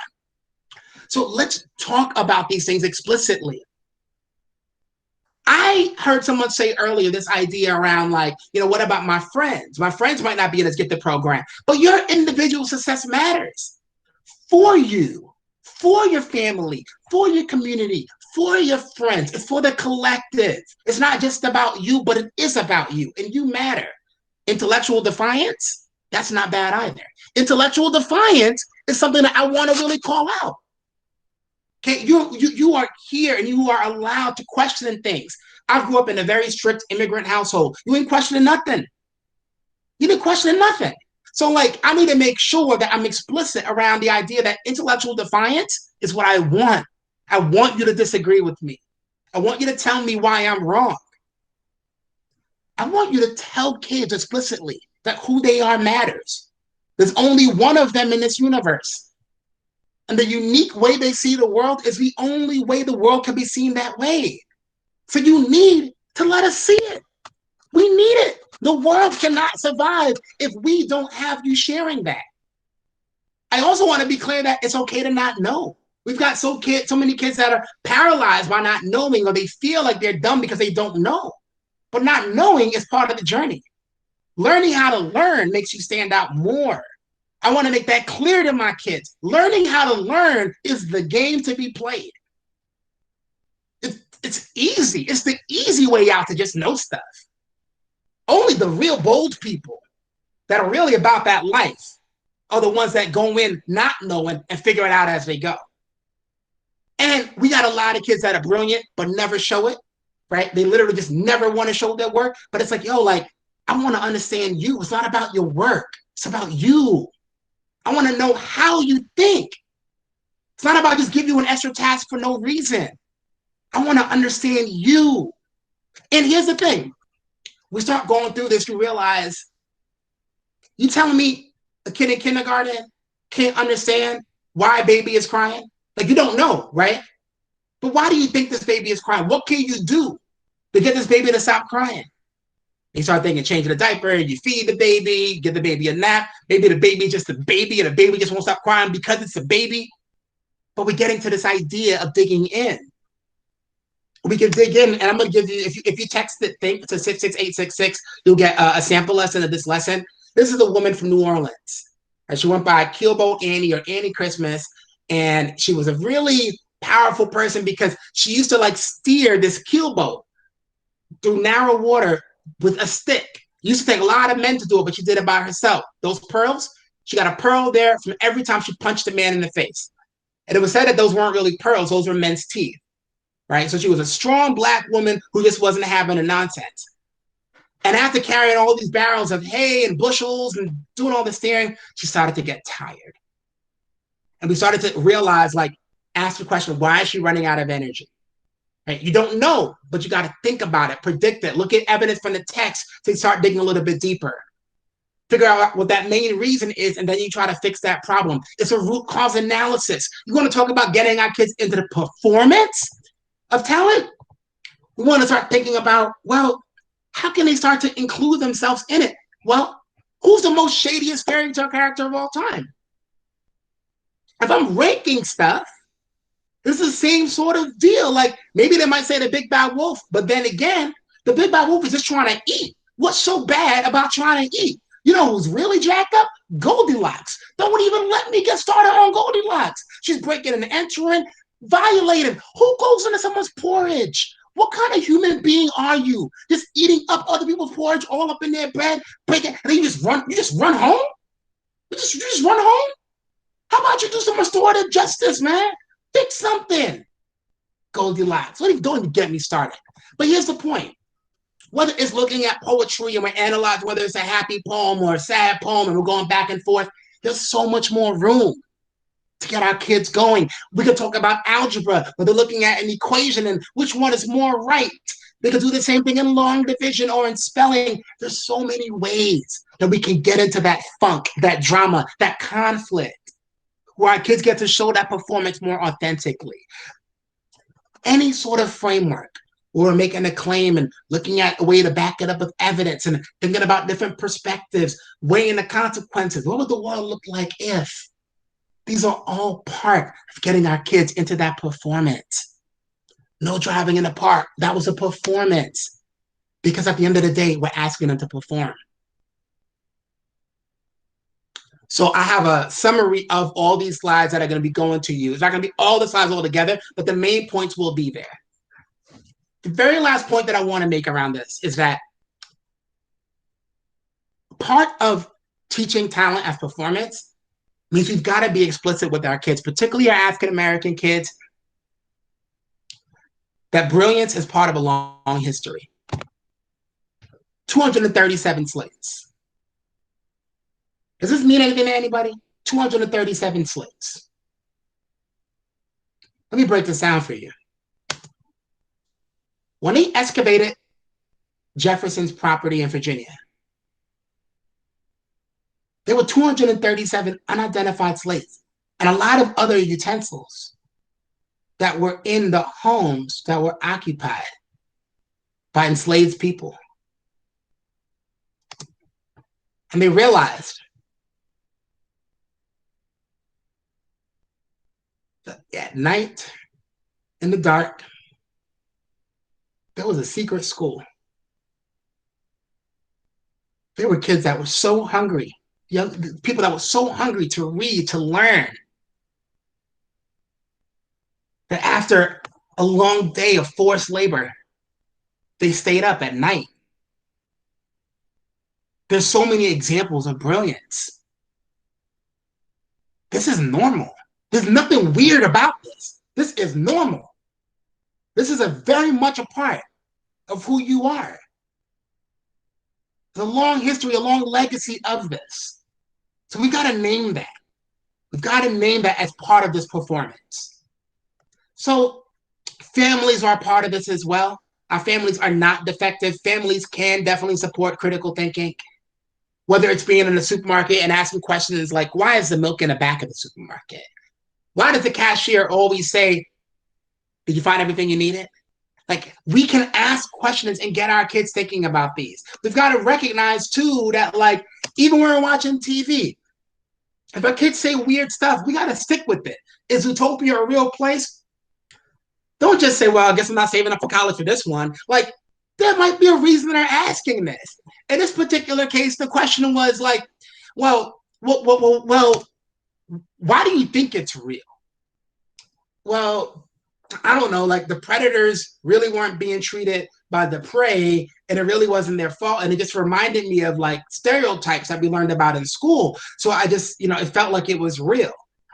So let's talk about these things explicitly. I heard someone say earlier this idea around like, what about my friends? My friends might not be in this gifted program, but your individual success matters for you, for your family, for your community, for your friends. It's for the collective. It's not just about you, but it is about you, and you matter. Intellectual defiance, that's not bad either. Intellectual defiance is something that I want to really call out. Okay, you are here and you are allowed to question things. I grew up in a very strict immigrant household. You ain't questioning nothing. You didn't question nothing. So like, I need to make sure that I'm explicit around the idea that intellectual defiance is what I want. I want you to disagree with me. I want you to tell me why I'm wrong. I want you to tell kids explicitly that who they are matters. There's only one of them in this universe. And the unique way they see the world is the only way the world can be seen that way. So you need to let us see it. We need it. The world cannot survive if we don't have you sharing that. I also want to be clear that it's okay to not know. We've got so many kids that are paralyzed by not knowing, or they feel like they're dumb because they don't know. But not knowing is part of the journey. Learning how to learn makes you stand out more. I want to make that clear to my kids. Learning how to learn is the game to be played. It's easy. It's the easy way out to just know stuff. Only the real bold people that are really about that life are the ones that go in not knowing and figure it out as they go. And we got a lot of kids that are brilliant but never show it, right? They literally just never want to show their work. But it's like, I want to understand you. It's not about your work. It's about you. I want to know how you think. It's not about just give you an extra task for no reason. I want to understand you. And here's the thing. We start going through this, you realize, you telling me a kid in kindergarten can't understand why a baby is crying? Like, you don't know, right? But why do you think this baby is crying? What can you do to get this baby to stop crying? You start thinking, changing the diaper, you feed the baby, give the baby a nap. Maybe the baby is just a baby and the baby just won't stop crying because it's a baby. But we're getting to this idea of digging in. We can dig in, and I'm going to give you, if you text it, think to 66866, you'll get a sample lesson of this lesson. This is a woman from New Orleans. And she went by Keelboat Annie or Annie Christmas, and she was a really powerful person because she used to like steer this keelboat through narrow water with a stick. Used to take a lot of men to do it, but she did it by herself. Those pearls, she got a pearl there from every time she punched a man in the face. And it was said that those weren't really pearls, those were men's teeth, right? So she was a strong Black woman who just wasn't having a nonsense. And after carrying all these barrels of hay and bushels and doing all the steering, she started to get tired. And we started to realize, like, ask the question, why is she running out of energy? Right? You don't know, but you got to think about it, predict it, look at evidence from the text to start digging a little bit deeper. Figure out what that main reason is, and then you try to fix that problem. It's a root cause analysis. You want to talk about getting our kids into the performance of talent? We want to start thinking about, well, how can they start to include themselves in it? Well, who's the most shadiest fairy tale character of all time? If I'm ranking stuff, this is the same sort of deal. Like, maybe they might say the big bad wolf, but then again, the big bad wolf is just trying to eat. What's so bad about trying to eat? You know who's really jacked up? Goldilocks. Don't even let me get started on Goldilocks. She's breaking and entering, violating. Who goes into someone's porridge? What kind of human being are you? Just eating up other people's porridge all up in their bed, breaking, and then you just run home? You just run home? How about you do some restorative justice, man? Fix something. Goldilocks. Don't even get me started. But here's the point. Whether it's looking at poetry and we're analyzing whether it's a happy poem or a sad poem and we're going back and forth, there's so much more room to get our kids going. We could talk about algebra, where they're looking at an equation and which one is more right. They could do the same thing in long division or in spelling. There's so many ways that we can get into that funk, that drama, that conflict, where our kids get to show that performance more authentically. Any sort of framework where we're making a claim and looking at a way to back it up with evidence and thinking about different perspectives, weighing the consequences. What would the world look like if? These are all part of getting our kids into that performance. No driving in the park. That was a performance. Because at the end of the day, we're asking them to perform. So I have a summary of all these slides that are going to be going to you. It's not going to be all the slides all together, but the main points will be there. The very last point that I want to make around this is that part of teaching talent as performance means we've got to be explicit with our kids, particularly our African-American kids, that brilliance is part of a long history. 237 slaves. Does this mean anything to anybody? 237 slaves. Let me break this down for you. When they excavated Jefferson's property in Virginia, there were 237 unidentified slaves and a lot of other utensils that were in the homes that were occupied by enslaved people. And they realized that at night, in the dark, there was a secret school. There were kids that were so hungry, young people that were so hungry to read, to learn, that after a long day of forced labor, they stayed up at night. There's so many examples of brilliance. This is normal. There's nothing weird about this. This is normal. This is a very much a part of who you are. There's a long history, a long legacy of this. So we've got to name that. We've got to name that as part of this performance. So families are part of this as well. Our families are not defective. Families can definitely support critical thinking, whether it's being in the supermarket and asking questions like, why is the milk in the back of the supermarket? Why does the cashier always say, did you find everything you needed? Like, we can ask questions and get our kids thinking about these. We've got to recognize, too, that, like, even when we're watching TV, if our kids say weird stuff, we got to stick with it. Is Zootopia a real place? Don't just say, well, I guess I'm not saving up for college for this one. Like, there might be a reason they're asking this. In this particular case, the question was like, well, why do you think it's real? Well, I don't know, like the predators really weren't being treated by the prey and it really wasn't their fault. And it just reminded me of like stereotypes that we learned about in school. So I just, it felt like it was real.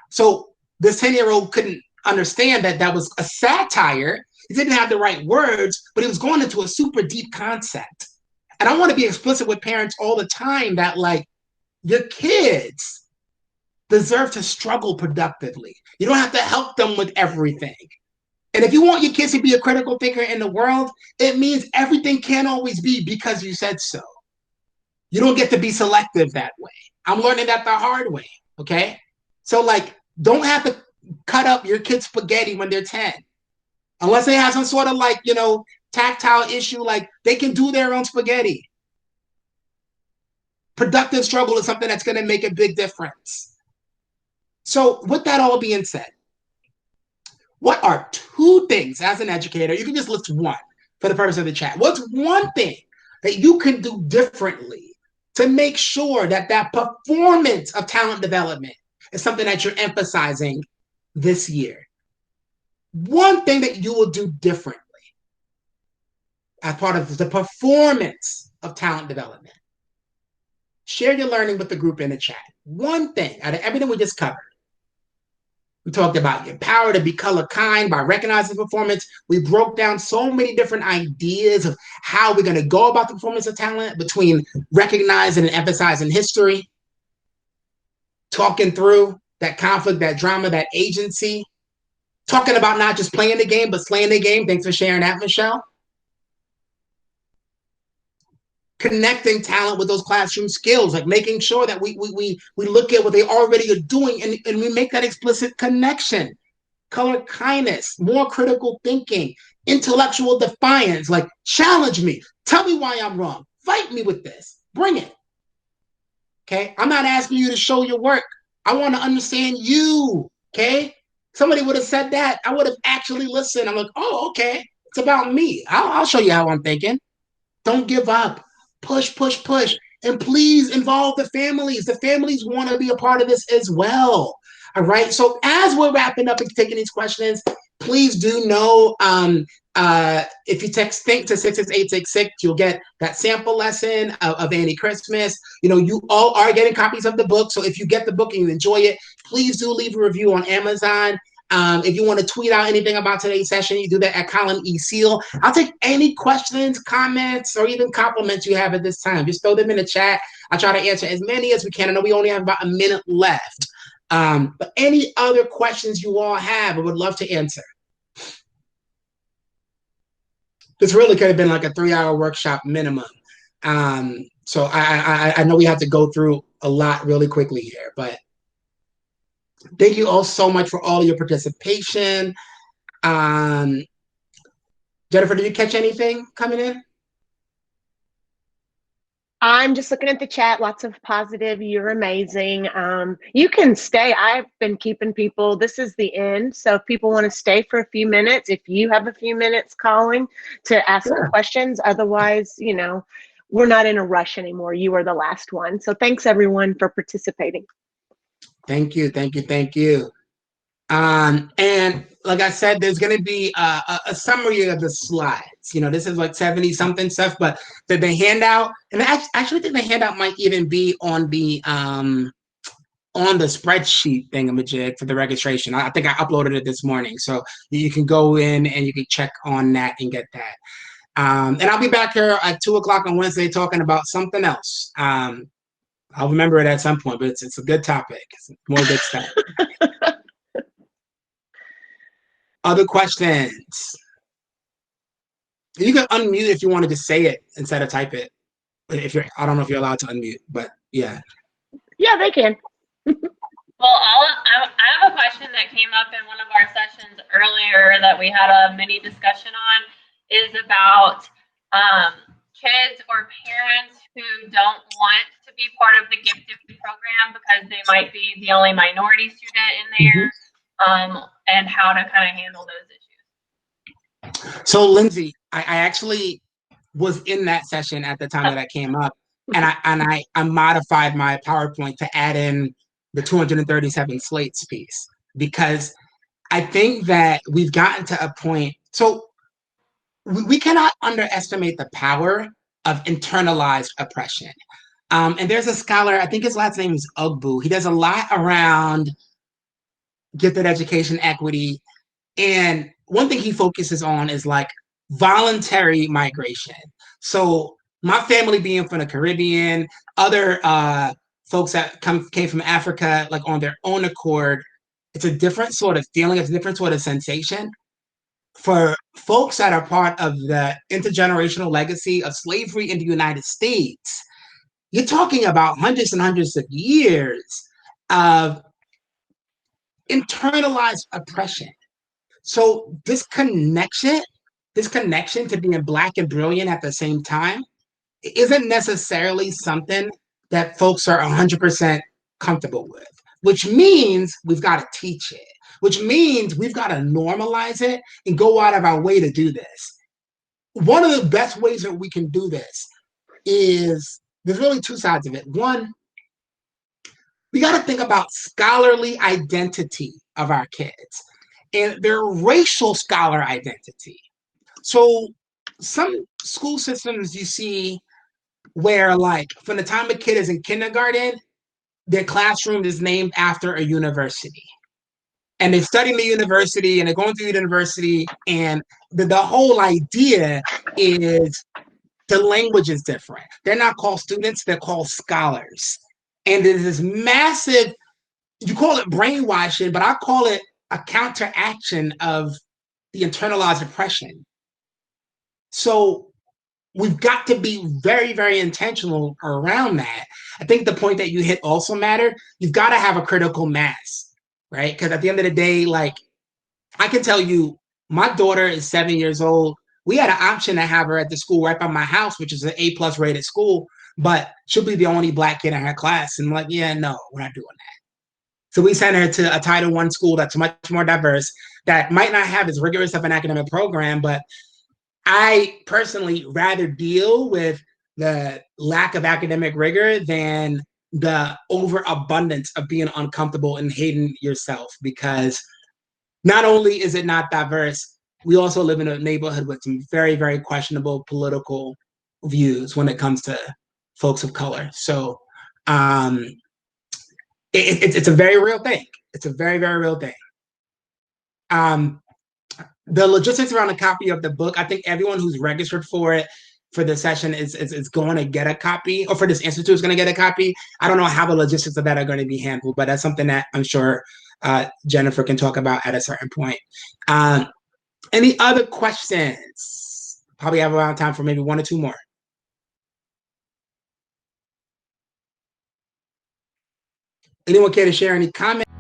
So this 10-year-old couldn't understand that that was a satire. He didn't have the right words, but he was going into a super deep concept. And I want to be explicit with parents all the time that like your kids deserve to struggle productively. You don't have to help them with everything. And if you want your kids to be a critical thinker in the world, it means everything can't always be because you said so. You don't get to be selective that way. I'm learning that the hard way, okay? So like, don't have to cut up your kids' spaghetti when they're 10. Unless they have some sort of like, tactile issue, like they can do their own spaghetti. Productive struggle is something that's gonna make a big difference. So with that all being said, what are 2 things as an educator? You can just list one for the purpose of the chat. What's one thing that you can do differently to make sure that that performance of talent development is something that you're emphasizing this year? One thing that you will do differently as part of the performance of talent development. Share your learning with the group in the chat. One thing out of everything we just covered. We talked about your power to be color kind by recognizing performance. We broke down so many different ideas of how we're going to go about the performance of talent between recognizing and emphasizing history, talking through that conflict, that drama, that agency, talking about not just playing the game, but slaying the game. Thanks for sharing that, Michelle. Connecting talent with those classroom skills, like making sure that we look at what they already are doing and we make that explicit connection. Color kindness, more critical thinking, intellectual defiance, like challenge me, tell me why I'm wrong, fight me with this, bring it. Okay, I'm not asking you to show your work. I want to understand you. Okay, somebody would have said that, I would have actually listened. I'm like, oh, okay, it's about me. I'll show you how I'm thinking. Don't give up. Push, push, push. And please involve the families. The families want to be a part of this as well. All right. So as we're wrapping up and taking these questions, please do know if you text think to 66866, you'll get that sample lesson of Annie Christmas. You know, you all are getting copies of the book. So if you get the book and you enjoy it, please do leave a review on Amazon. If you want to tweet out anything about today's session, you do that at Colin E. Seal. I'll take any questions, comments, or even compliments you have at this time. Just throw them in the chat. I'll try to answer as many as we can. I know we only have about a minute left. But any other questions you all have, I would love to answer. This really could have been like a 3-hour workshop minimum. So I know we have to go through a lot really quickly here, but thank you all so much for all your participation. Jennifer, did you catch anything coming in? I'm just looking at the chat. Lots of positive. You're amazing. You can stay. I've been keeping people. This is the end. So if people want to stay for a few minutes, if you have a few minutes calling to ask questions, otherwise, you know, we're not in a rush anymore. You are the last one. So thanks everyone for participating. Thank you. Thank you. Thank you. And like I said, there's going to be a summary of the slides. You know, this is like 70 something stuff, but the handout, and I actually think the handout might even be on the spreadsheet thingamajig for the registration. I think I uploaded it this morning, so you can go in and you can check on that and get that. And I'll be back here at 2:00 on Wednesday talking about something else. I'll remember it at some point, but it's a good topic. It's more good stuff. Other questions? You can unmute if you wanted to say it instead of type it. If you're, I don't know if you're allowed to unmute, but yeah. Yeah, they can. Well, I have a question that came up in one of our sessions earlier that we had a mini discussion on, is about kids or parents who don't want to be part of the gifted program because they might be the only minority student in there, and how to kind of handle those issues. So Lindsay, I actually was in that session at the time that I came up, and I modified my PowerPoint to add in the 237 slates piece, because I think that we've gotten to a point, so we cannot underestimate the power of internalized oppression. And there's a scholar, I think his last name is Ugbu. He does a lot around gifted education equity. And one thing he focuses on is like voluntary migration. So my family being from the Caribbean, other folks that came from Africa, like on their own accord, it's a different sort of feeling, it's a different sort of sensation. For folks that are part of the intergenerational legacy of slavery in the United States, you're talking about hundreds and hundreds of years of internalized oppression. So this connection to being Black and brilliant at the same time isn't necessarily something that folks are 100% comfortable with, which means we've got to teach it, which means we've got to normalize it and go out of our way to do this. One of the best ways that we can do this is, there's really two sides of it. One, we got to think about scholarly identity of our kids and their racial scholar identity. So some school systems you see where like from the time a kid is in kindergarten, their classroom is named after a university. And they're studying the university and they're going through the university. And the whole idea is the language is different. They're not called students, they're called scholars. And there's this massive, you call it brainwashing, but I call it a counteraction of the internalized oppression. So we've got to be very, very intentional around that. I think the point that you hit also matter. You've got to have a critical mass, right? Because at the end of the day, like I can tell you, my daughter is 7 years old. We had an option to have her at the school right by my house, which is an A+ rated school, but she'll be the only Black kid in her class. And I'm like, yeah, no, we're not doing that. So we sent her to a Title I school that's much more diverse, that might not have as rigorous of an academic program, but I personally rather deal with the lack of academic rigor than the overabundance of being uncomfortable and hating yourself, because not only is it not diverse, we also live in a neighborhood with some very, very questionable political views when it comes to folks of color. So it's a very real thing. It's a very, very real thing. The logistics around a copy of the book, I think everyone who's registered for it for the session is going to get a copy, or for this institute is going to get a copy. I don't know how the logistics of that are going to be handled, but that's something that I'm sure Jennifer can talk about at a certain point. Any other questions? Probably have around time for maybe one or two more. Anyone care to share any comments?